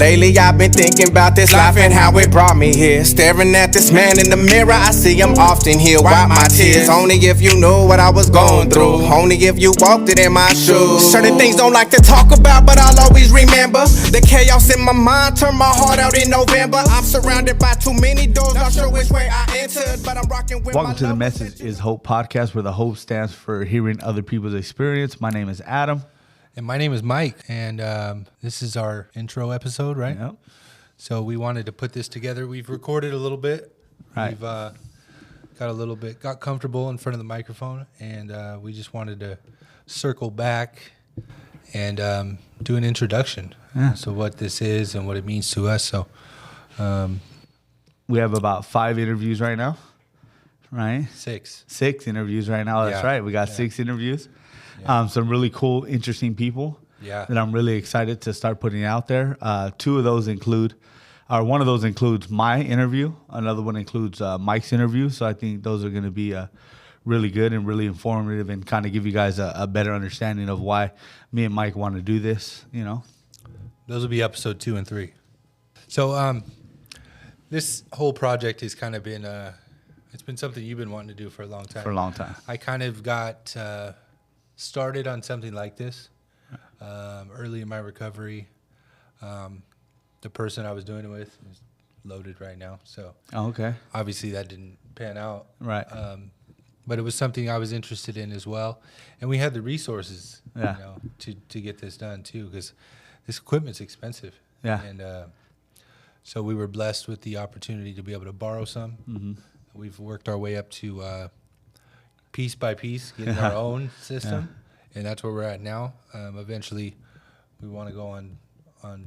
Lately I've been thinking about this life and how it brought me here. Staring at this man in the mirror, I see him often here. Wipe my tears, only if you knew what I was going through. Only if you walked it in my shoes. Certain things don't like to talk about, but I'll always remember. The chaos in my mind turned my heart out in November. I'm surrounded by too many doors, not sure which way I entered, but I'm rocking with Welcome to the Message is Hope podcast, where the hope stands for hearing other people's experience. My name is Adam. And my name is Mike, and this is our intro episode, right? Yep. So we wanted to put this together. We've recorded a little bit. Right. We've got comfortable in front of the microphone, and we just wanted to circle back and do an introduction. Yeah. So what this is and what it means to us. So We have about 5 interviews right now, right? 6. 6 interviews right now. That's Yeah. right. We got 6 interviews. Some really cool, interesting people that I'm really excited to start putting out there. 2 of those one of those includes my interview. Another one includes Mike's interview. So I think those are going to be really good and really informative and kind of give you guys a better understanding of why me and Mike want to do this, you know. Those will be episode 2 and 3. So this whole project has kind of been, it's been something you've been wanting to do for a long time. For a long time. I kind of got started on something like this early in my recovery. The person I was doing it with is loaded right now, so okay. obviously that didn't pan out. Right. But it was something I was interested in as well, and we had the resources, to get this done too, because this equipment's expensive. Yeah. And so we were blessed with the opportunity to be able to borrow some. Mm-hmm. We've worked our way up to piece by piece, getting our own system, and that's where we're at now. Eventually, we want to go on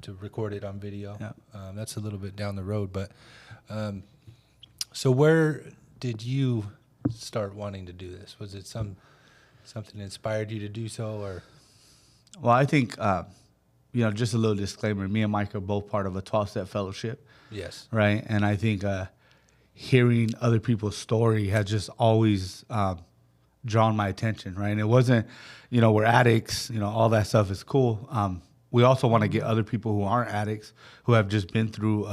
to record it on video. Yeah. That's a little bit down the road, but so where did you start wanting to do this? Was it something inspired you to do so, or? Well, I think, just a little disclaimer. Me and Mike are both part of a 12-step fellowship. Yes. Right. And I think hearing other people's story has just always drawn my attention. Right. And it wasn't, we're addicts, all that stuff is cool. We also want to get other people who aren't addicts, who have just been through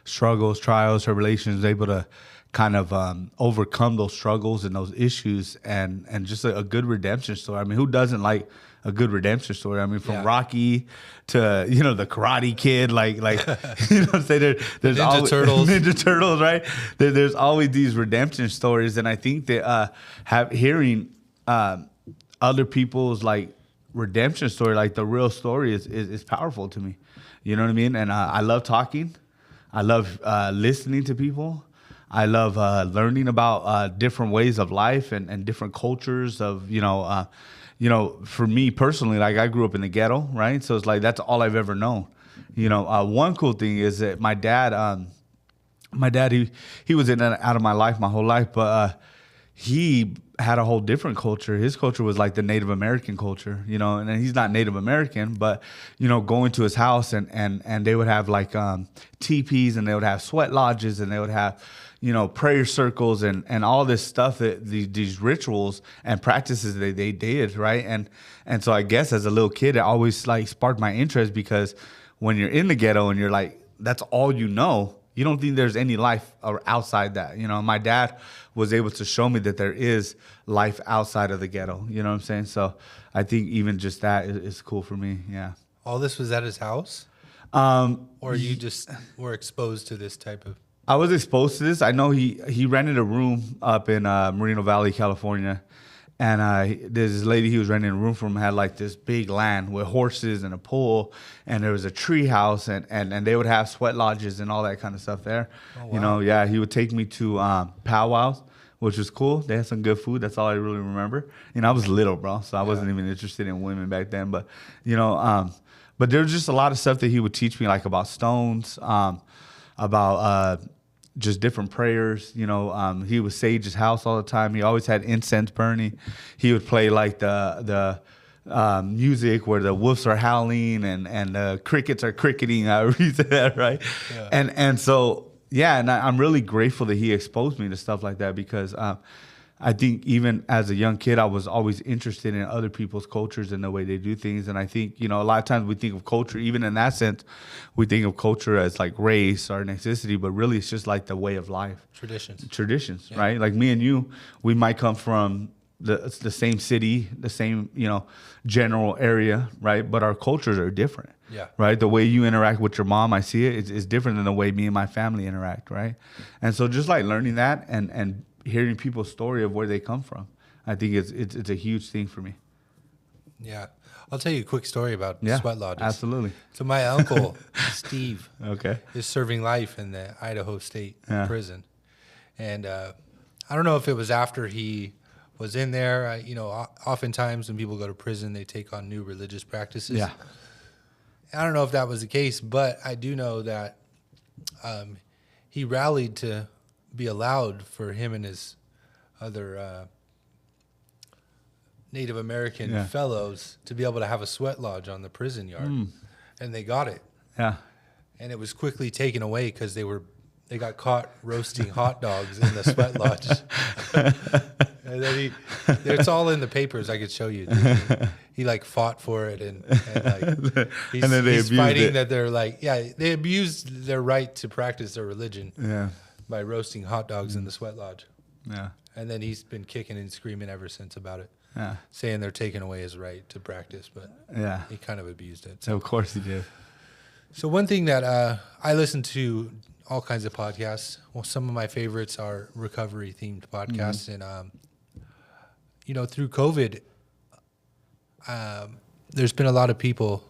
struggles, trials, tribulations, able to kind of overcome those struggles and those issues and just a good redemption story. I mean, who doesn't like a good redemption story? I mean, from Rocky to, the Karate Kid, like I'm saying, there's always Ninja Turtles, right? There's always these redemption stories. And I think that hearing other people's redemption story, like the real story is powerful to me. You know what I mean? And I love talking. I love listening to people. I love learning about different ways of life and different cultures of, for me personally, I grew up in the ghetto, right? So it's that's all I've ever known. One cool thing is that my dad, he was in and out of my life my whole life, but he had a whole different culture. His culture was like the Native American culture, and he's not Native American, but, going to his house and they would have teepees, and they would have sweat lodges, and they would have, prayer circles and all this stuff, that these rituals and practices that they did, right? And so I guess as a little kid, it always sparked my interest, because when you're in the ghetto and you're that's all you don't think there's any life outside that. My dad was able to show me that there is life outside of the ghetto. You know what I'm saying? So I think even just that is cool for me. Yeah. All this was at his house? Or you just were exposed to this type of? I was exposed to this. I know he rented a room up in Moreno Valley, California. And there's this lady he was renting a room from had this big land with horses and a pool, and there was a tree house, and they would have sweat lodges and all that kind of stuff there. Oh, wow. He would take me to powwows, which was cool. They had some good food. That's all I really remember. I was little, bro, so I wasn't even interested in women back then. But but there was just a lot of stuff that he would teach me, about stones, about just different prayers. He would sage his house all the time. He always had incense burning. He would play the music where the wolves are howling and the crickets are cricketing. You said that, right? Yeah. And so and I'm really grateful that he exposed me to stuff like that, because I think even as a young kid, I was always interested in other people's cultures and the way they do things. And I think, a lot of times we think of culture, even in that sense, we think of culture as like race or ethnicity, but really it's just like the way of life. Traditions, yeah. Right? Like me and you, we might come from the same city, the same, general area, right? But our cultures are different. Yeah. Right. The way you interact with your mom, I see it, is different than the way me and my family interact. Right. And so just like learning that and hearing people's story of where they come from, I think it's a huge thing for me. Yeah. I'll tell you a quick story about sweat lodges. Absolutely. So my uncle, Steve, is serving life in the Idaho State prison. And I don't know if it was after he was in there. Oftentimes when people go to prison, they take on new religious practices. Yeah. I don't know if that was the case, but I do know that he rallied to be allowed for him and his other Native American fellows to be able to have a sweat lodge on the prison yard. And they got it. Yeah. And it was quickly taken away because they got caught roasting hot dogs in the sweat lodge. And then it's all in the papers. I could show you. He like fought for it, and like he's fighting that they're like, they abused their right to practice their religion by roasting hot dogs in the sweat lodge. Yeah. And then he's been kicking and screaming ever since about it. Yeah. Saying they're taking away his right to practice, but he kind of abused it. So of course he did. So one thing that I listen to all kinds of podcasts. Well, some of my favorites are recovery themed podcasts, and through COVID, there's been a lot of people.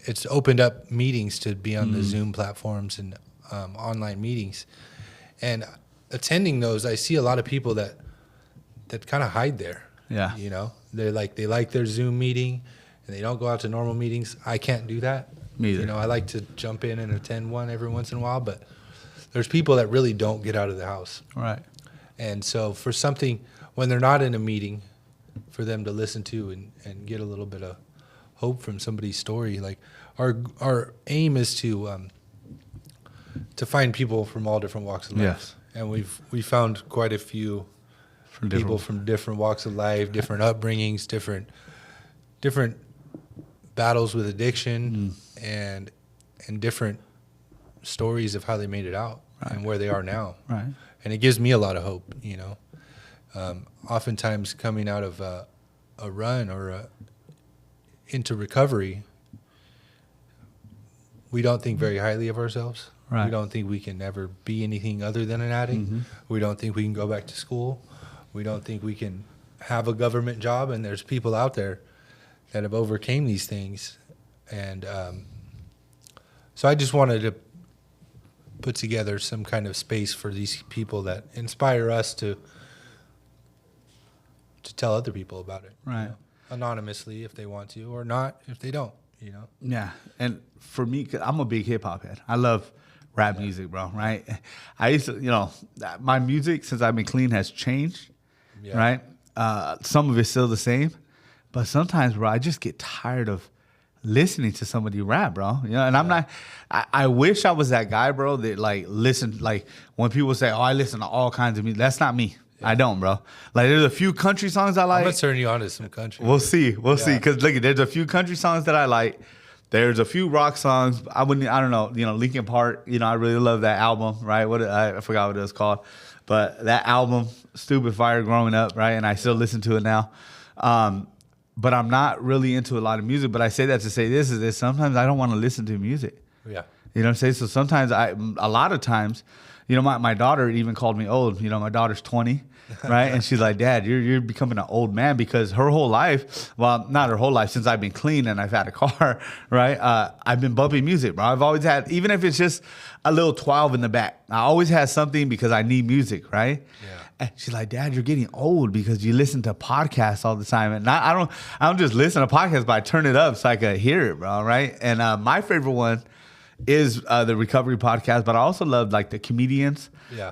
It's opened up meetings to be on the Zoom platforms and online meetings, and attending those, I see a lot of people that kind of hide there. Yeah, they like their Zoom meeting, and they don't go out to normal meetings. I can't do that. Me either. I like to jump in and attend one every once in a while, but there's people that really don't get out of the house. Right. And so for something, when they're not in a meeting, for them to listen to and get a little bit of hope from somebody's story, like our aim is to find people from all different walks of life. Yes. And we found quite a few people from different walks of life, different upbringings, different battles with addiction, and different stories of how they made it out and where they are now. Right. And it gives me a lot of hope, oftentimes coming out of a run or into recovery, we don't think very highly of ourselves. Right. We don't think we can ever be anything other than an addict. Mm-hmm. We don't think we can go back to school. We don't think we can have a government job. And there's people out there that have overcame these things. And so I just wanted to put together some kind of space for these people that inspire us to tell other people about it. Right. Anonymously if they want to, or not if they don't, Yeah. And for me, 'cause I'm a big hip hop head. I love rap music, bro, right? I used to, my music since I've been clean has changed, right? Some of it's still the same. But sometimes, bro, I just get tired of listening to somebody rap, bro. And I'm not. I wish I was that guy, bro, that listen. When people say, "Oh, I listen to all kinds of music," that's not me. Yeah. I don't, bro. There's a few country songs I like. I'm gonna turn you on to some country. We'll see. Because look, there's a few country songs that I like. There's a few rock songs. I don't know. Linkin Park. I really love that album. Right? I forgot what it was called, but that album, Stupid Fire, growing up, right? And I still listen to it now. But I'm not really into a lot of music. But I say that to say this is that sometimes I don't want to listen to music. Yeah. You know what I'm saying? So sometimes a lot of times, my daughter even called me old. My daughter's 20, right? And she's like, "Dad, you're becoming an old man," because her whole life, well, not her whole life, since I've been clean and I've had a car, right? I've been bumping music, bro. I've always had, even if it's just a little 12 in the back, I always had something because I need music, right? Yeah. And she's like, "Dad, you're getting old because you listen to podcasts all the time." And I don't just listen to podcasts, but I turn it up so I can hear it, bro, right? And my favorite one is the recovery podcast, but I also love the comedians. Yeah.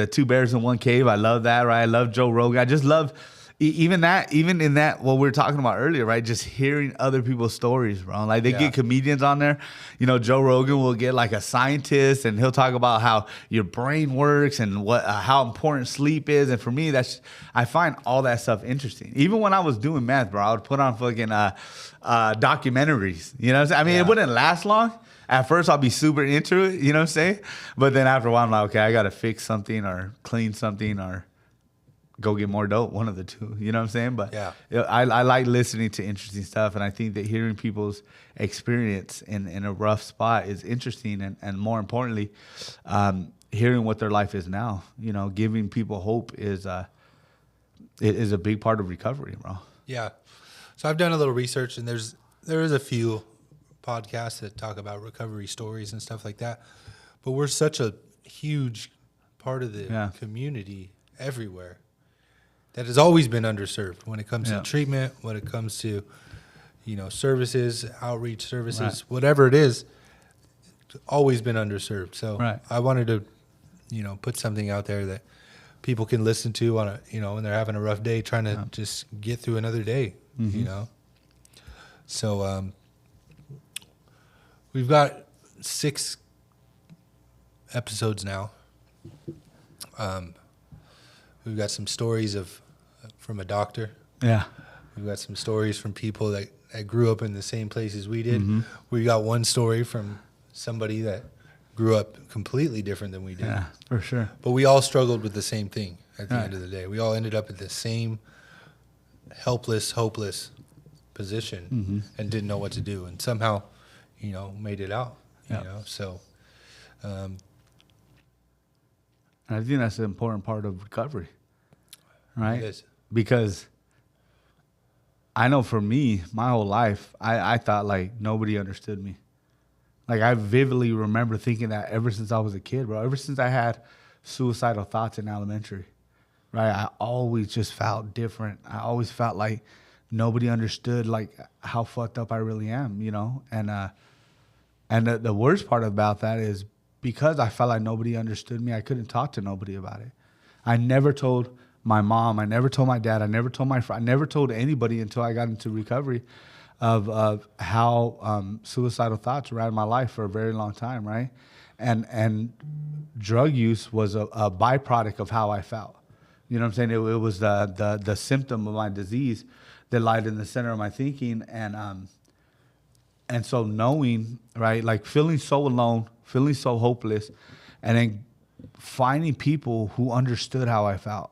Two Bears in One Cave. I love that, right? I love Joe Rogan. I just love even in that, what we were talking about earlier, right? Just hearing other people's stories, bro. Like they get comedians on there. You know, Joe Rogan will get like a scientist, and he'll talk about how your brain works and what how important sleep is. And for me, I find all that stuff interesting. Even when I was doing math, bro, I would put on fucking documentaries. You know what I'm saying? I mean, it wouldn't last long. At first, I'll be super into it. You know what I'm saying? But then after a while, I'm like, okay, I got to fix something or clean something or go get more dope, one of the two. You know what I'm saying? But I like listening to interesting stuff, and I think that hearing people's experience in a rough spot is interesting, and more importantly, hearing what their life is now. You know, giving people hope is a big part of recovery, bro. Yeah. So I've done a little research, and there is a few podcasts that talk about recovery stories and stuff like that, but we're such a huge part of the community everywhere that has always been underserved when it comes to treatment, when it comes to, you know, services, outreach services, whatever it is, it's always been underserved. So I wanted to, you know, put something out there that people can listen to on a, you know, when they're having a rough day, trying to just get through another day, you know? So, we've got 6 episodes now. We've got some stories from a doctor. Yeah. We've got some stories from people that grew up in the same place as we did. We got one story from somebody that grew up completely different than we did. Yeah, for sure. But we all struggled with the same thing at the end of the day. We all ended up at the same helpless, hopeless position and didn't know what to do. And somehow, you know, made it out, you know, so. I think that's an important part of recovery, right? It is. Because I know for me, my whole life, I thought like nobody understood me. Like I vividly remember thinking that ever since I was a kid, bro, ever since I had suicidal thoughts in elementary, right? I always just felt different. I always felt like nobody understood like how fucked up I really am, you know? And the worst part about that is because I felt like nobody understood me, I couldn't talk to nobody about it. I never told my mom, I never told my dad, I never told my friend, I never told anybody until I got into recovery of how suicidal thoughts ran my life for a very long time, right? And drug use was a byproduct of how I felt. You know what I'm saying? It was the symptom of my disease that lied in the center of my thinking, and so knowing, right, like feeling so alone, feeling so hopeless, and then finding people who understood how I felt.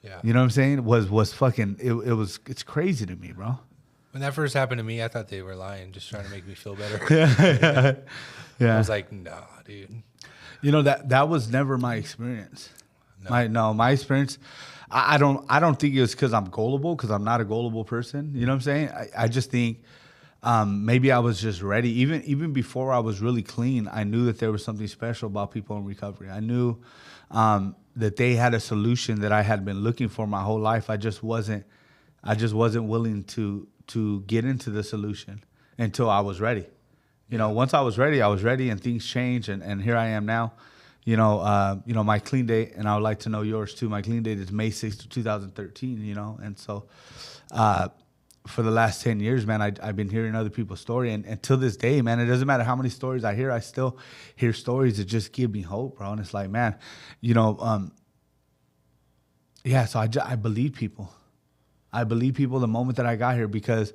Yeah. You know what I'm saying? Was fucking, it's crazy to me, bro. When that first happened to me, I thought they were lying, just trying to make me feel better. Yeah. I was like, nah, dude. You know, that was never my experience. My experience, I don't think it was because I'm gullible, because I'm not a gullible person. You know what I'm saying? I just think maybe I was just ready. Even before I was really clean, I knew that there was something special about people in recovery. I knew that they had a solution that I had been looking for my whole life. I just wasn't willing to get into the solution until I was ready. You know, once I was ready, and things changed, and here I am now. You know, my clean date, and I would like to know yours too. My clean date is May 6th of 2013, you know, and so for the last 10 years, man, I've been hearing other people's story, and till this day, man, it doesn't matter how many stories I hear, I still hear stories that just give me hope, bro. And it's like, man, you know, so I believe people. I believe people the moment that I got here, because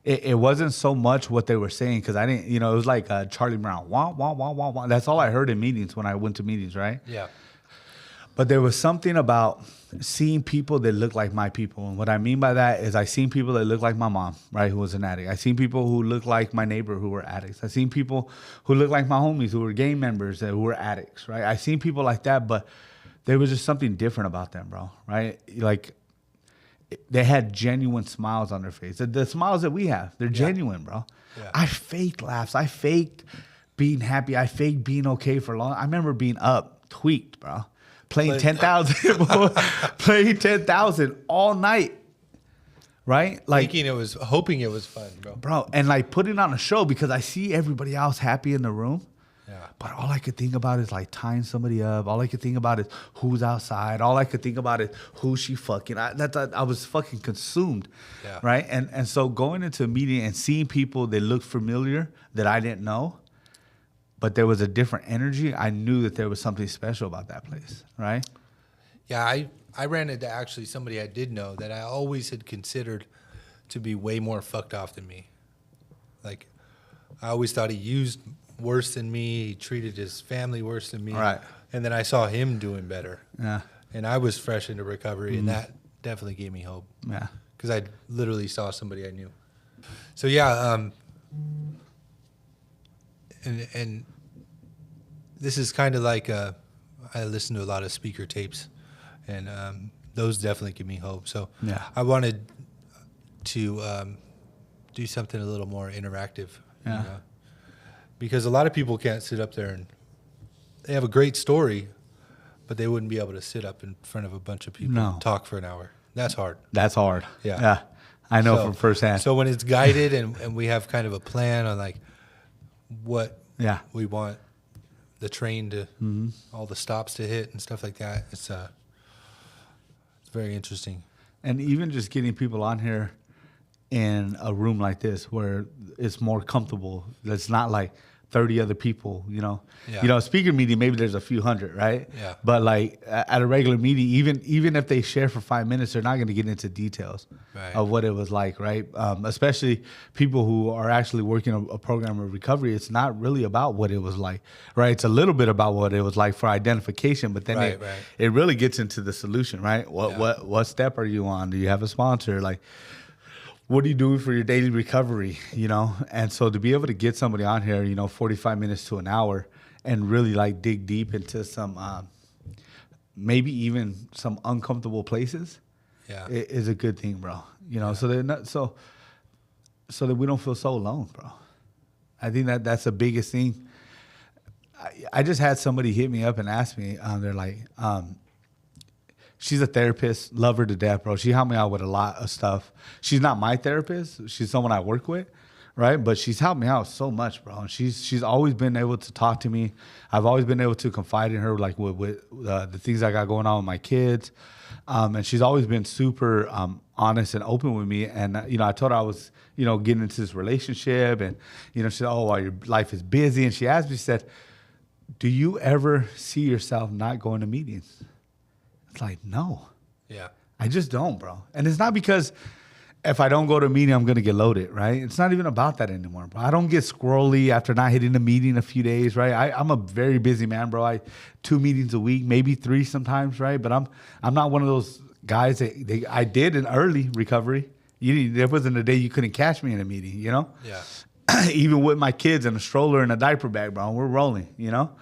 it wasn't so much what they were saying, because I didn't, you know, it was like Charlie Brown, wah, wah, wah, wah, wah. That's all I heard in meetings when I went to meetings, right? Yeah. But there was something about seeing people that look like my people. And what I mean by that is I seen people that look like my mom, right, who was an addict. I seen people who looked like my neighbor who were addicts. I seen people who looked like my homies who were gang members who were addicts, right? I seen people like that, but there was just something different about them, bro, right? Like, they had genuine smiles on their face. The smiles that we have, they're genuine, bro. Yeah. I faked laughs. I faked being happy. I faked being okay for long. I remember being up, tweaked, bro. Playing 10,000, playing 10,000 all night, right? Like hoping it was fun, bro. Bro, and like putting on a show because I see everybody else happy in the room. Yeah. But all I could think about is like tying somebody up. All I could think about is who's outside. All I could think about is who she fucking. I was fucking consumed, Yeah. right? And so going into a meeting and seeing people that looked familiar that I didn't know, but there was a different energy. I knew that there was something special about that place, right? Yeah, I ran into actually somebody I did know that I always had considered to be way more fucked off than me. Like, I always thought he used worse than me. He treated his family worse than me. Right. And then I saw him doing better. Yeah, And I was fresh into recovery, and that definitely gave me hope. yeah, Because I literally saw somebody I knew. So, yeah, and this is kind of like I listen to a lot of speaker tapes, and those definitely give me hope. So Yeah. I wanted to do something a little more interactive. Yeah. Because a lot of people can't sit up there and they have a great story, but they wouldn't be able to sit up in front of a bunch of people No. and talk for an hour. That's hard. that's hard. Yeah. Yeah, I know So- from firsthand. So when it's guided and we have kind of a plan on like what Yeah. we want the train to, all the stops to hit and stuff like that, it's very interesting. And even just getting people on here in a room like this where it's more comfortable. It's not like 30 other people, you know. Yeah. You know, a speaker meeting, maybe there's a few hundred, right? Yeah. But like at a regular meeting, even if they share for 5 minutes, they're not going to get into details Right. of what it was like, right? Especially people who are actually working a program of recovery. It's not really about what it was like, right? It's a little bit about what it was like for identification, but then Right, it really gets into the solution, right? What step are you on? Do you have a sponsor? Like, what are you doing for your daily recovery, you know? And so to be able to get somebody on here, you know, 45 minutes to an hour and really like dig deep into some, maybe even some uncomfortable places Yeah. is a good thing, bro. You know, so they're not, so that we don't feel so alone, bro. I think that's the biggest thing. I just had somebody hit me up and ask me, they're like, she's a therapist, love her to death, bro. She helped me out with a lot of stuff. She's not my therapist. She's someone I work with, right? But she's helped me out so much, bro. And she's always been able to talk to me. I've always been able to confide in her, like with the things I got going on with my kids. And she's always been super honest and open with me. And, you know, I told her I was, you know, getting into this relationship. And, you know, she said, oh, well, your life is busy. And she asked me, she said, do you ever see yourself not going to meetings? It's like, no, Yeah. I just don't, bro. And it's not because if I don't go to a meeting, I'm going to get loaded, right? It's not even about that anymore, bro. I don't get squirrely after not hitting a meeting a few days, right? I'm a very busy man, bro. 2 meetings a week, maybe 3 sometimes, right? But I'm not one of those guys that I did in early recovery. There wasn't a day you couldn't catch me in a meeting, you know? Yeah. Even with my kids in a stroller and a diaper bag, bro. We're rolling, you know?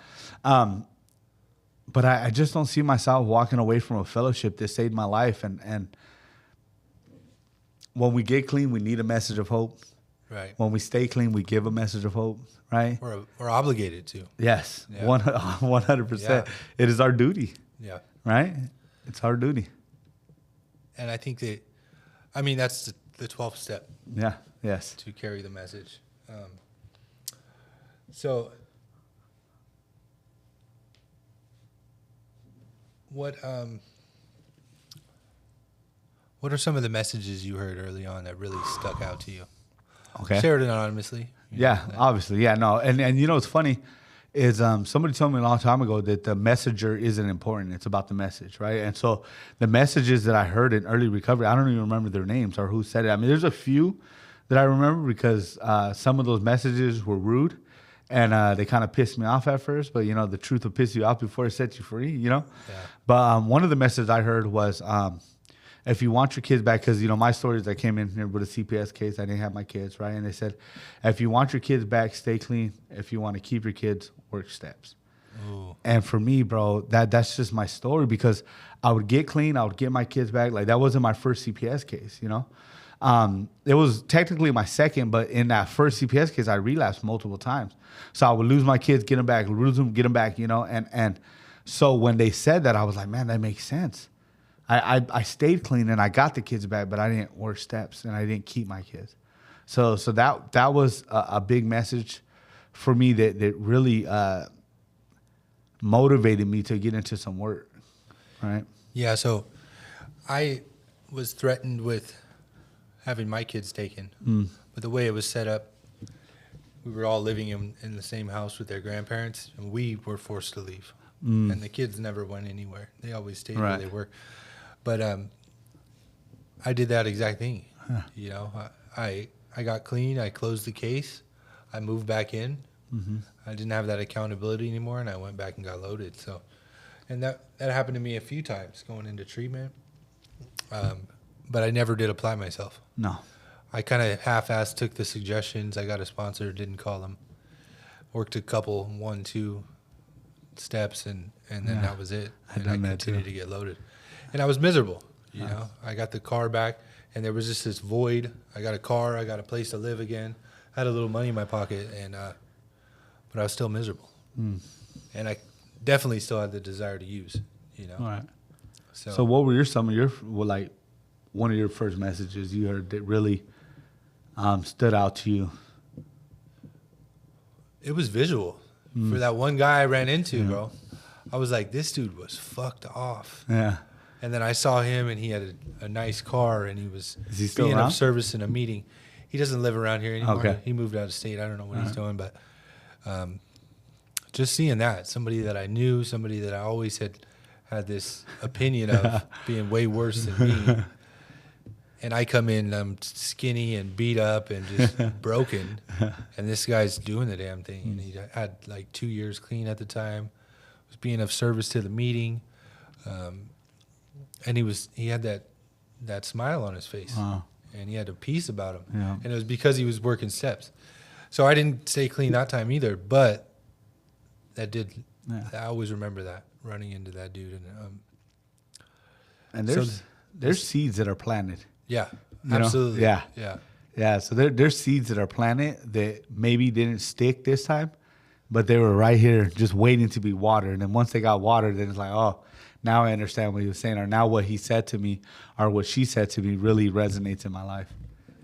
But I just don't see myself walking away from a fellowship that saved my life. And when we get clean, we need a message of hope. Right. When we stay clean, we give a message of hope, right? We're obligated to. Yes, Yeah. 100%. Yeah. It is our duty, Yeah. right? It's our duty. And I think that's the 12th step Yeah, yes. to carry the message. So what are some of the messages you heard early on that really stuck out to you? Okay. Share it anonymously. Yeah, obviously. Yeah, no. And you know what's funny is somebody told me a long time ago that the messenger isn't important. It's about the message, right? And so the messages that I heard in early recovery, I don't even remember their names or who said it. I mean, there's a few that I remember because some of those messages were rude and they kind of pissed me off at first. But, you know, the truth will piss you off before it sets you free, you know? Yeah. But one of the messages I heard was if you want your kids back, because, you know, my story is I came in here with a CPS case. I didn't have my kids, right? And they said, if you want your kids back, stay clean. If you want to keep your kids, work steps. Ooh. And for me, bro, that's just my story because I would get clean. I would get my kids back. Like, that wasn't my first CPS case, you know? It was technically my second, but in that first CPS case, I relapsed multiple times. So I would lose my kids, get them back, lose them, get them back, you know? And so when they said that, I was like, man, that makes sense. I stayed clean and I got the kids back, but I didn't work steps and I didn't keep my kids. So that was a big message for me that really motivated me to get into some work, right? Yeah, so I was threatened with having my kids taken. But the way it was set up, we were all living in the same house with their grandparents, and we were forced to leave. And the kids never went anywhere. They always stayed where Right. they were. But I did that exact thing. You know, I got clean. I closed the case. I moved back in. I didn't have that accountability anymore, and I went back and got loaded. So, and that happened to me a few times going into treatment. But I never did apply myself. No. I kind of half-assed took the suggestions. I got a sponsor, didn't call them. Worked a couple, 1-2 steps, and then Yeah. that was it. I've And I done that continued too. to get loaded. And I was miserable, you know. I got the car back, and there was just this void. I got a car. I got a place to live again. I had a little money in my pocket, and but I was still miserable. And I definitely still had the desire to use, you know. All right. So, So what were some of your, well, like, one of your first messages you heard that really stood out to you? it was visual. For that one guy I ran into, bro, I was like, this dude was fucked off. Yeah. And then I saw him, and he had a nice car, and he was Is he still being around? of service in a meeting. He doesn't live around here anymore. Okay. He moved out of state. I don't know what he's doing, but just seeing that, somebody that I knew, somebody that I always had this opinion of being way worse than me. And I come in, I'm skinny and beat up and just broken. And this guy's doing the damn thing. And he had like 2 years clean at the time, was being of service to the meeting. And he had that smile on his face. Wow. And he had a peace about him. Yeah. And it was because he was working steps. So I didn't stay clean that time either, but that did, Yeah. I always remember that, running into that dude. And So there's seeds that are planted. Yeah, You know? absolutely. Yeah. Yeah. Yeah, so there's seeds that are planted that maybe didn't stick this time, but they were right here just waiting to be watered. And then once they got watered, then it's like, oh, now I understand what he was saying, or now what he said to me or what she said to me really resonates in my life.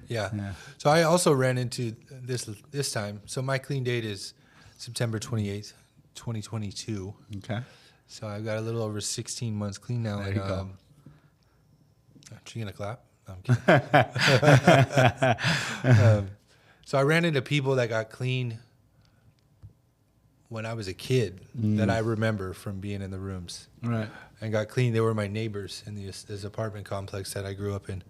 Yeah. Yeah. So I also ran into this time. So my clean date is September 28th, 2022. Okay. So I've got a little over 16 months clean now. There and, you go. Aren't you gonna clap? No, I'm kidding. So I ran into people that got clean when I was a kid that I remember from being in the rooms. Right. And got clean. They were my neighbors in this apartment complex that I grew up in,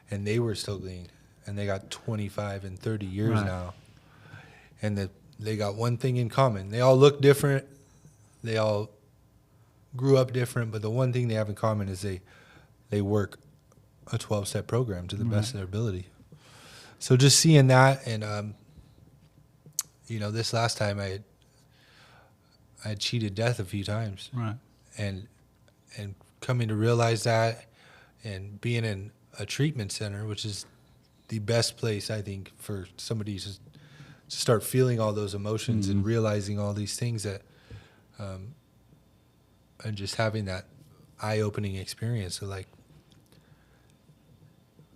and they were still clean, and they got 25 and 30 years Right. now, and they got one thing in common. They all look different, they all grew up different, but the one thing they have in common is they work a 12-step program to the best of their ability. So just seeing that, and this last time I had cheated death a few times, Right. and coming to realize that, and being in a treatment center, which is the best place I think for somebody to start feeling all those emotions and realizing all these things that, and just having that eye-opening experience. So like,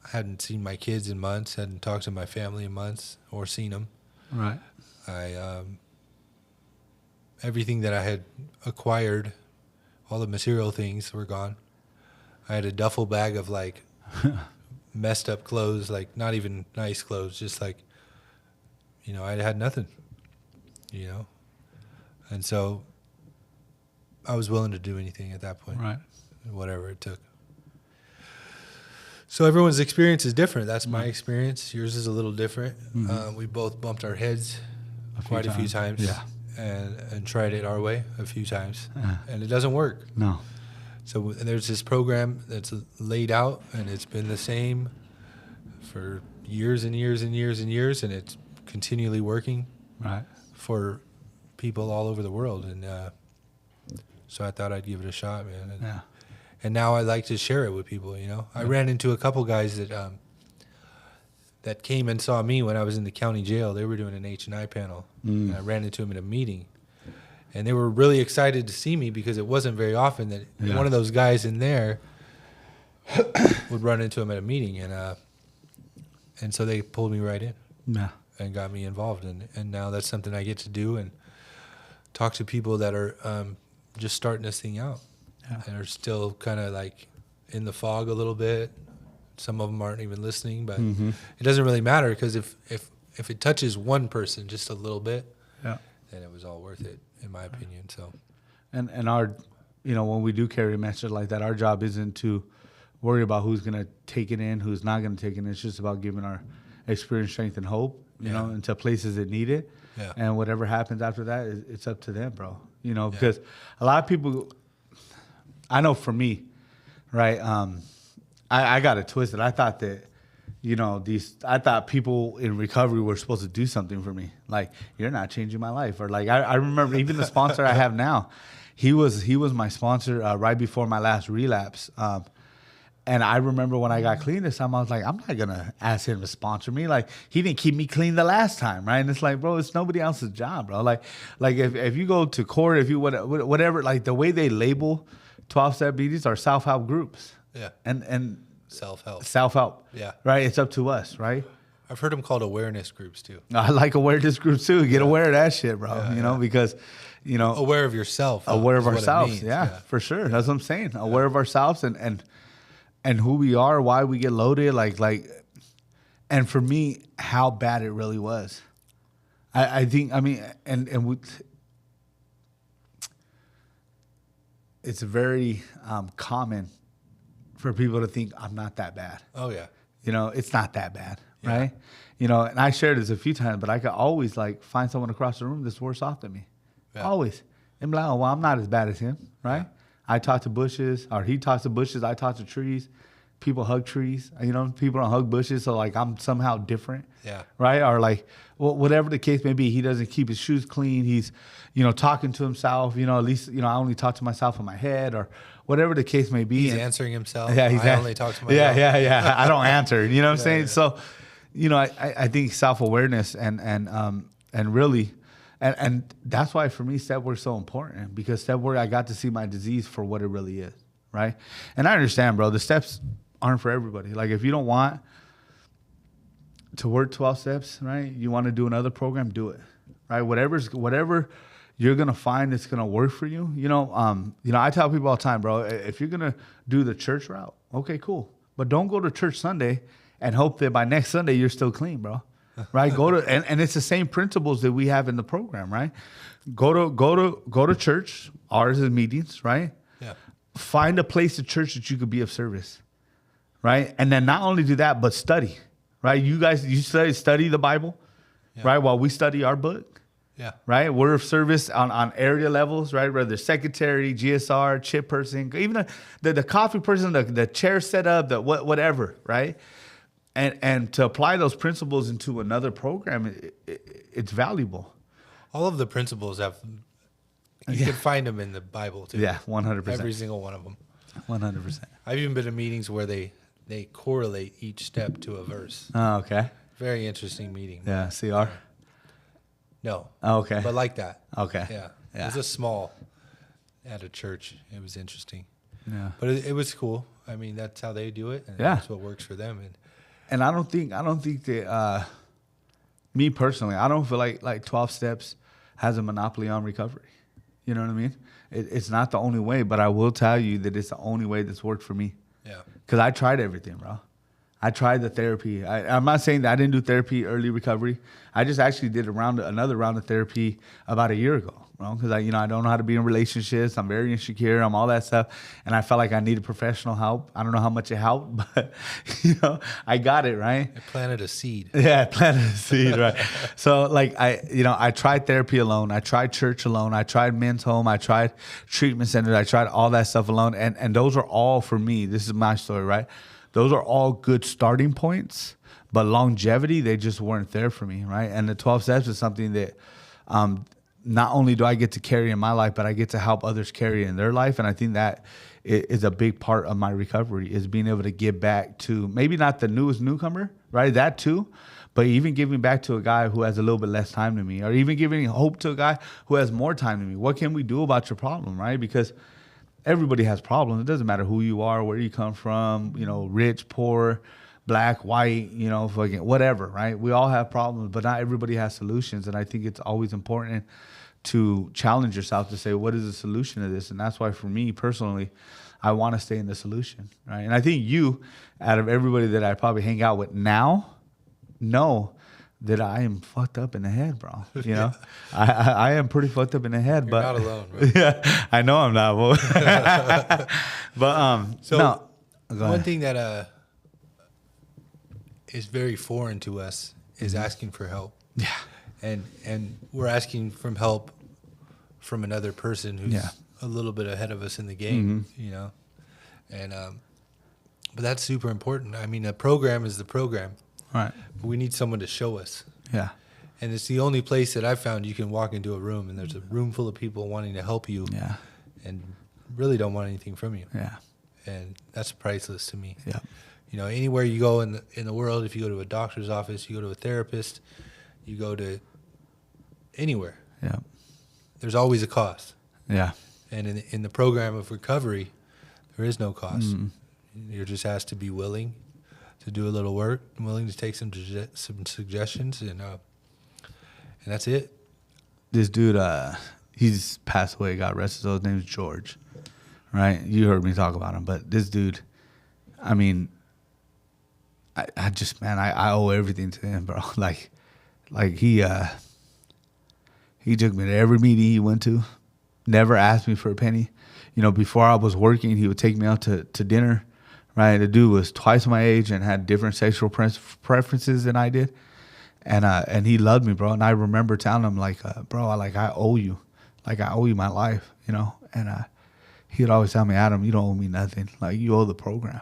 I hadn't seen my kids in months, hadn't talked to my family in months or seen them. Right. Everything that I had acquired, all the material things were gone. I had a duffel bag of like messed up clothes, like not even nice clothes, just like, I had nothing, And so I was willing to do anything at that point, Right. whatever it took. So everyone's experience is different. That's my experience. Yours is a little different. We both bumped our heads quite a few times. Yeah. And tried it our way a few times, and it doesn't work. No. So there's this program that's laid out, and it's been the same for years and years and years and years, and it's continually working Right. for people all over the world. And so I thought I'd give it a shot, man. Yeah. And now I like to share it with people. I ran into a couple guys that came and saw me when I was in the county jail. They were doing an H&I panel. And I ran into them at a meeting. And they were really excited to see me because it wasn't very often that one of those guys in there would run into them at a meeting. And so they pulled me right in Yeah. and got me involved. And now that's something I get to do and talk to people that are just starting this thing out. Yeah. And are still kind of like in the fog a little bit. Some of them aren't even listening, but it doesn't really matter because if it touches one person just a little bit, Yeah. then it was all worth it, in my opinion. So, And our, when we do carry a message like that, our job isn't to worry about who's going to take it in, who's not going to take it in. It's just about giving our experience, strength, and hope, into places that need it. Yeah. And whatever happens after that, it's up to them, bro. Because a lot of people, I know for me, right, I got it twisted. I thought that, I thought people in recovery were supposed to do something for me. Like, you're not changing my life. Or like, I remember even the sponsor I have now, he was my sponsor right before my last relapse. And I remember when I got clean this time, I was like, I'm not going to ask him to sponsor me. Like, he didn't keep me clean the last time, right? And it's like, bro, it's nobody else's job, bro. Like if you go to court, if you whatever, like the way they label 12-step meetings are self-help groups. yeah. And Self-help. Yeah. Right? It's up to us, right? I've heard them called awareness groups too. I like awareness groups too. Get aware of that shit, bro. Because, Aware of yourself. aware of is what it ourselves. means. Yeah, for sure. That's what I'm saying. Aware of ourselves and who we are, why we get loaded, and for me, how bad it really was. I think, it's very common for people to think I'm not that bad. Oh, yeah. It's not that bad, right? And I shared this a few times, but I could always find someone across the room that's worse off than me. Yeah. Always. And be like, oh, well, I'm not as bad as him, right? Yeah. I talk to bushes, or he talks to bushes, I talk to trees. People hug trees, people don't hug bushes, so I'm somehow different. Yeah. Right? Or whatever the case may be, he doesn't keep his shoes clean. He's, talking to himself, at least, I only talk to myself in my head, or whatever the case may be. He's answering himself. Yeah, I only talk to myself. Yeah. I don't answer. You know what I'm saying? Yeah. So, I think self-awareness and really, and that's why for me step work is so important, because step work, I got to see my disease for what it really is, right? And I understand, bro, the steps aren't for everybody. Like, if you don't want to work 12 steps, right? You want to do another program, do it, right? Whatever you're gonna find that's gonna work for you. I tell people all the time, bro, if you're gonna do the church route, okay, cool, but don't go to church Sunday and hope that by next Sunday you're still clean, bro. Right? Go to and it's the same principles that we have in the program, right? Go to church. Ours is meetings, right? Yeah. Find a place at church that you could be of service, right? And then not only do that, but study, right? You study the Bible, right? While we study our book, right? We're of service on area levels, right? Whether secretary, GSR, chip person, even the coffee person, the chair setup, whatever, right? And to apply those principles into another program, it's valuable. All of the principles you can find them in the Bible too. Yeah, 100%. Every single one of them. 100%. I've even been to meetings where they correlate each step to a verse. Oh, okay. Very interesting meeting. Yeah, CR? No. Oh, okay. But like that. Okay. Yeah. Yeah. It was at a church. It was interesting. Yeah. But it was cool. I mean, that's how they do it. And Yeah. that's what works for them. And I don't think that me personally, I don't feel like 12 steps has a monopoly on recovery. You know what I mean? It's not the only way, but I will tell you that it's the only way that's worked for me. Yeah. Because I tried everything, bro. I tried the therapy. I'm not saying that I didn't do therapy early recovery. I just actually did another round of therapy about a year ago, bro. Because I don't know how to be in relationships. I'm very insecure. I'm all that stuff, and I felt like I needed professional help. I don't know how much it helped, but I got it right. It planted a seed. Yeah, I planted a seed, right? So I tried therapy alone. I tried church alone. I tried men's home. I tried treatment centers. I tried all that stuff alone, and those are all for me. This is my story, right? Those are all good starting points, but longevity, they just weren't there for me, right? And the 12 steps is something that not only do I get to carry in my life, but I get to help others carry in their life. And I think that is a big part of my recovery, is being able to give back to maybe not the newest newcomer, right? That too, but even giving back to a guy who has a little bit less time than me, or even giving hope to a guy who has more time than me. What can we do about your problem, right? Because everybody has problems. It doesn't matter who you are, where you come from, rich, poor, black, white, fucking whatever, right? We all have problems, but not everybody has solutions. And I think it's always important to challenge yourself to say, what is the solution to this? And that's why for me personally, I want to stay in the solution, right? And I think you, out of everybody that I probably hang out with now, know that I am fucked up in the head, bro. You know, I am pretty fucked up in the head. You're but not alone, bro. Yeah, I know I'm not. But So no, go one ahead. thing that is very foreign to us is asking for help. Yeah, And we're asking for help from another person who's Yeah. a little bit ahead of us in the game, you know. And but that's super important. I mean, a program is the program. right. But we need someone to show us. Yeah, And it's the only place that I've found you can walk into a room and there's a room full of people wanting to help you yeah, and really don't want anything from you. yeah, And that's priceless to me. yeah, You know, anywhere you go in the world, if you go to a doctor's office, you go to a therapist, you go to anywhere, yeah, there's always a cost. yeah, And in the program of recovery, there is no cost. You're just asked to be willing to do a little work, willing to take some suggestions, and that's it. This dude, he's passed away, got arrested. So his name's George, right? You heard me talk about him, but this dude, I mean, I just, man, I owe everything to him, bro. Like he took me to every meeting he went to, never asked me for a penny. You know, before I was working, he would take me out to dinner, right? The dude was twice my age and had different sexual preferences than I did. And he loved me, bro. And I remember telling him, like, bro, I owe you. Like, I owe you my life, you know? And he would always tell me, Adam, you don't owe me nothing. Like, you owe the program.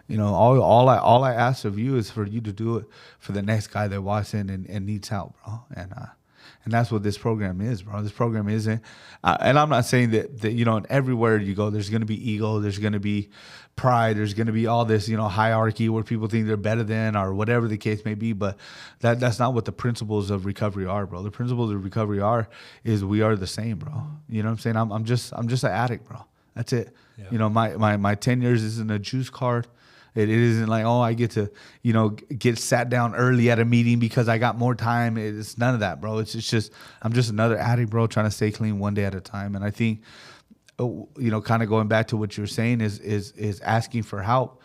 You know, all I ask of you is for you to do it for the next guy that walks in and needs help, bro. And that's what this program is, bro. This program isn't, and I'm not saying that you know, everywhere you go, there's going to be ego, there's going to be pride, there's going to be all this, you know, hierarchy where people think they're better than or whatever the case may be. But that's not what the principles of recovery are, bro. The principles of recovery is we are the same, bro. You know what I'm saying? I'm just an addict, bro. That's it. Yeah. You know, my 10 years isn't a juice card. It isn't like, oh, I get to, you know, get sat down early at a meeting because I got more time. It's none of that, bro. It's just, I'm just another addict, bro, trying to stay clean one day at a time. And I think, you know, kind of going back to what you were saying is asking for help.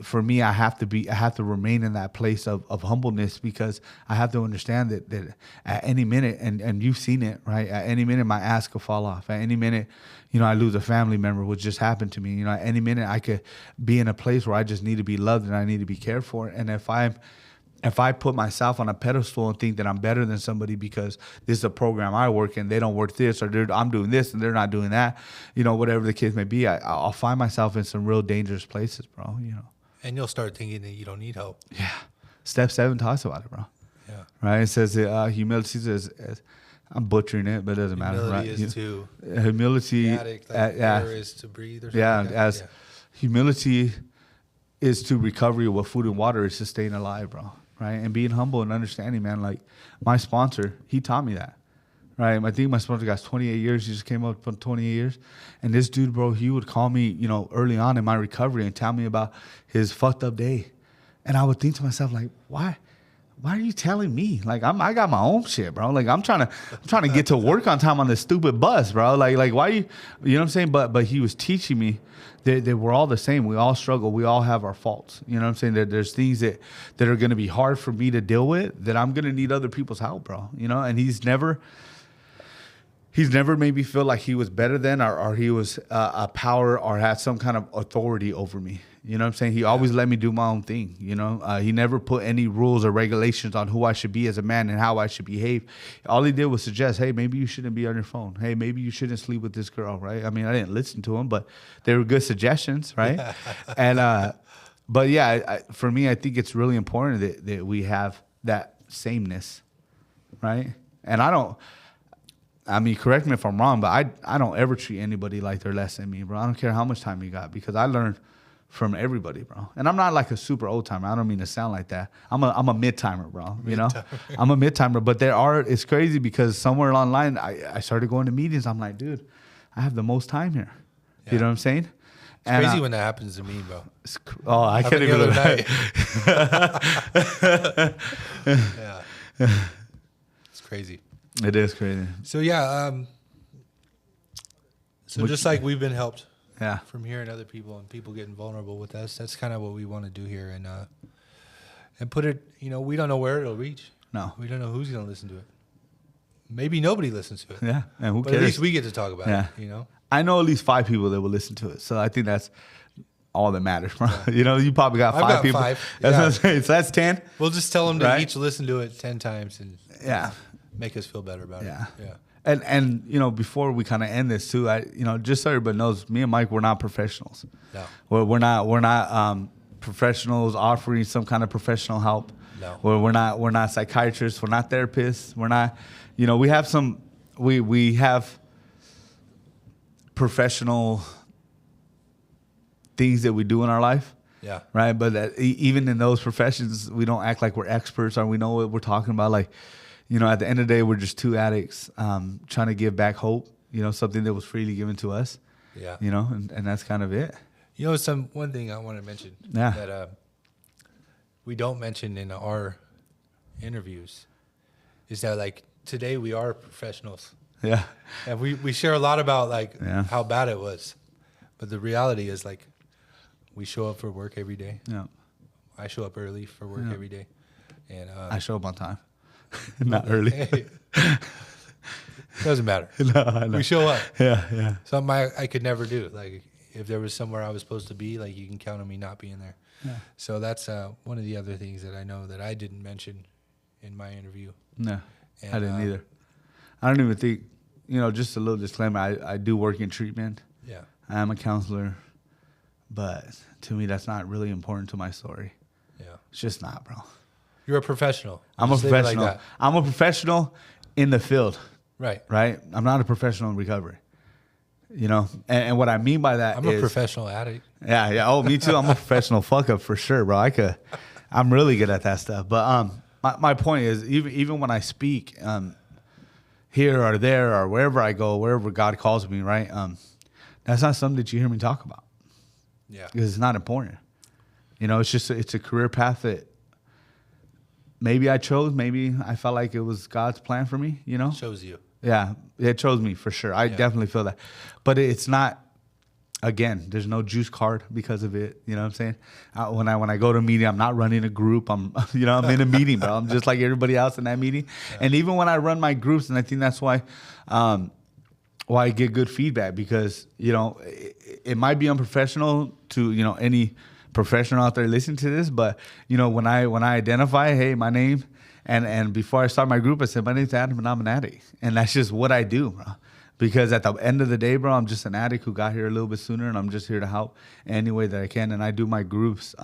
For me, I have to remain in that place of humbleness, because I have to understand that at any minute, and you've seen it, right? At any minute, my ass could fall off. At any minute, you know, I lose a family member, which just happened to me. You know, at any minute, I could be in a place where I just need to be loved and I need to be cared for. And if I put myself on a pedestal and think that I'm better than somebody because this is a program I work in, they don't work this, or I'm doing this and they're not doing that, you know, whatever the case may be, I'll find myself in some real dangerous places, bro, you know. And you'll start thinking that you don't need help. Yeah. Step 7 talks about it, bro. Yeah. Right? It says humility is, I'm butchering it, but it doesn't matter, right? Humility is to Humility, the addict, like air is to breathe or something yeah, like that. as humility is to recovery, what food and water is to staying alive, bro. Right? And being humble and understanding, man. Like, my sponsor, he taught me that. Right? I think my sponsor got 28 years. He just came up from 28 years. And this dude, bro, he would call me, you know, early on in my recovery and tell me about his fucked up day. And I would think to myself, like, why are you telling me? Like, I got my own shit, bro. Like, I'm trying to get to work on time on this stupid bus, bro. Like why you know what I'm saying? But he was teaching me that we're all the same. We all struggle. We all have our faults. You know what I'm saying? That there's things that are going to be hard for me to deal with, that I'm going to need other people's help, bro. You know, and he's never made me feel like he was better than or he was a power or had some kind of authority over me. You know what I'm saying? He always let me do my own thing, you know? He never put any rules or regulations on who I should be as a man and how I should behave. All he did was suggest, hey, maybe you shouldn't be on your phone. Hey, maybe you shouldn't sleep with this girl, right? I mean, I didn't listen to him, but they were good suggestions, right? And but yeah, for me, I think it's really important that we have that sameness, right? And I mean, correct me if I'm wrong, but I don't ever treat anybody like they're less than me, bro. I don't care how much time you got, because I learned from everybody, bro. And I'm not like a super old timer. I don't mean to sound like that. I'm a mid timer, bro. You know, I'm a mid timer. But it's crazy because somewhere online, I started going to meetings. I'm like, dude, I have the most time here. Yeah. You know what I'm saying? It's crazy when that happens to me, bro. I can't even. Yeah, it's crazy. It is crazy. So yeah, just like we've been helped Yeah. from hearing other people and people getting vulnerable with us, that's kind of what we want to do here, and put it. We don't know where it'll reach. No. We don't know who's going to listen to it. Maybe nobody listens to it. Yeah. And who But cares? at least we get to talk about it. I know at least 5 people that will listen to it. So I think that's all that matters, bro. You probably got 5 I've got people. 5. That's Yeah. what I'm saying. So that's 10. We'll just tell them to Right? each listen to it 10 times and Yeah. make us feel better about Yeah. it. Yeah. And before we kind of end this too, just so everybody knows, me and Mike, we're not professionals. No. We're not professionals offering some kind of professional help. No. We're not psychiatrists. We're not therapists. We're not, we have some, we have professional things that we do in our life. Yeah. Right. But even in those professions, we don't act like we're experts or we know what we're talking about. Like, at the end of the day, we're just 2 addicts trying to give back hope, something that was freely given to us. Yeah. And that's kind of it. One thing I want to mention Yeah. that we don't mention in our interviews is that, like, today we are professionals. Yeah. And we share a lot about, like, Yeah. how bad it was. But the reality is, like, we show up for work every day. Yeah. I show up early for work every day. And I show up on time. Not early. Hey, doesn't matter. No, I know. We show up. Yeah. Yeah. Something I could never do. Like, if there was somewhere I was supposed to be, like, you can count on me not being there. Yeah. So that's one of the other things that I know that I didn't mention in my interview. No, And, I didn't either. I don't even think, just a little disclaimer. I do work in treatment. Yeah. I am a counselor, but to me, that's not really important to my story. Yeah. It's just not, bro. You're a professional. I'm a Just leave it professional. Like that. I'm a professional in the field, Right. right? I'm not a professional in recovery. And what I mean by that I'm is a professional addict. Yeah. Oh, me too. I'm a professional fuck up for sure, bro. I'm really good at that stuff. But my point is, even when I speak, here or there or wherever I go, wherever God calls me, right? That's not something that you hear me talk about Yeah. because it's not important. It's a career path that maybe I chose. Maybe I felt like it was God's plan for me. Shows you. Yeah, it chose me for sure. I definitely feel that. But it's not, again, there's no juice card because of it. You know what I'm saying? When I go to a meeting, I'm not running a group. I'm in a meeting, bro. I'm just like everybody else in that meeting. Yeah. And even when I run my groups, and I think that's why I get good feedback because, it might be unprofessional to, any professional out there listening to this. But, when I identify, hey, my name, and before I start my group, I said, my name's Adam and I'm an addict. And that's just what I do, bro. Because at the end of the day, bro, I'm just an addict who got here a little bit sooner, and I'm just here to help any way that I can. And I do my groups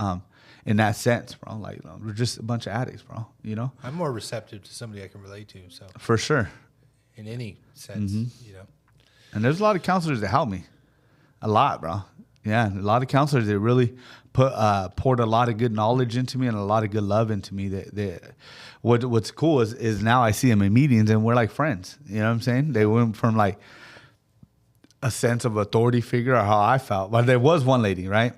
in that sense, bro. Like, we're just a bunch of addicts, bro, I'm more receptive to somebody I can relate to. So For sure. in any sense, And there's a lot of counselors that help me. A lot, bro. Yeah, a lot of counselors that really poured a lot of good knowledge into me and a lot of good love into me. What's cool is now I see them in meetings and we're like friends. You know what I'm saying? They went from like a sense of authority figure or how I felt. But there was one lady, right?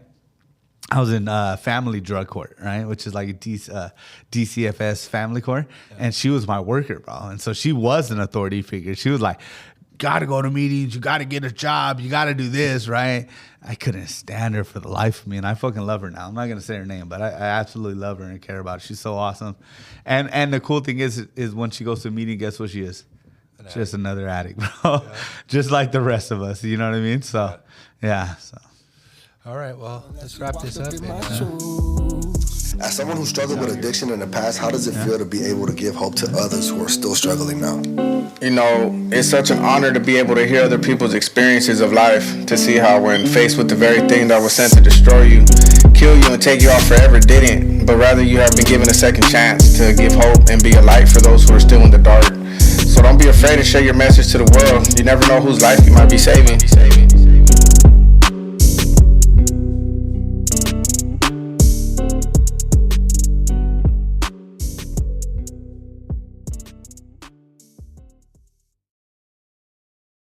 I was in family drug court, right? Which is like a DCFS family court. Yeah. And she was my worker, bro. And so she was an authority figure. She was like, gotta go to meetings, you gotta get a job, you gotta do this, right? I couldn't stand her for the life of me, and I fucking love her now. I'm not gonna say her name, but I absolutely love her and care about her. She's so awesome. And the cool thing is when she goes to a meeting, guess what she is? Just another addict, bro. Yeah. Just like the rest of us, you know what I mean? So, yeah. So. All right, well, let's wrap this up. As someone who struggled with addiction in the past, how does it feel to be able to give hope to others who are still struggling now? It's such an honor to be able to hear other people's experiences of life, to see how when faced with the very thing that was sent to destroy you, kill you, and take you out forever didn't, but rather you have been given a second chance to give hope and be a light for those who are still in the dark. So don't be afraid to share your message to the world. You never know whose life you might be saving.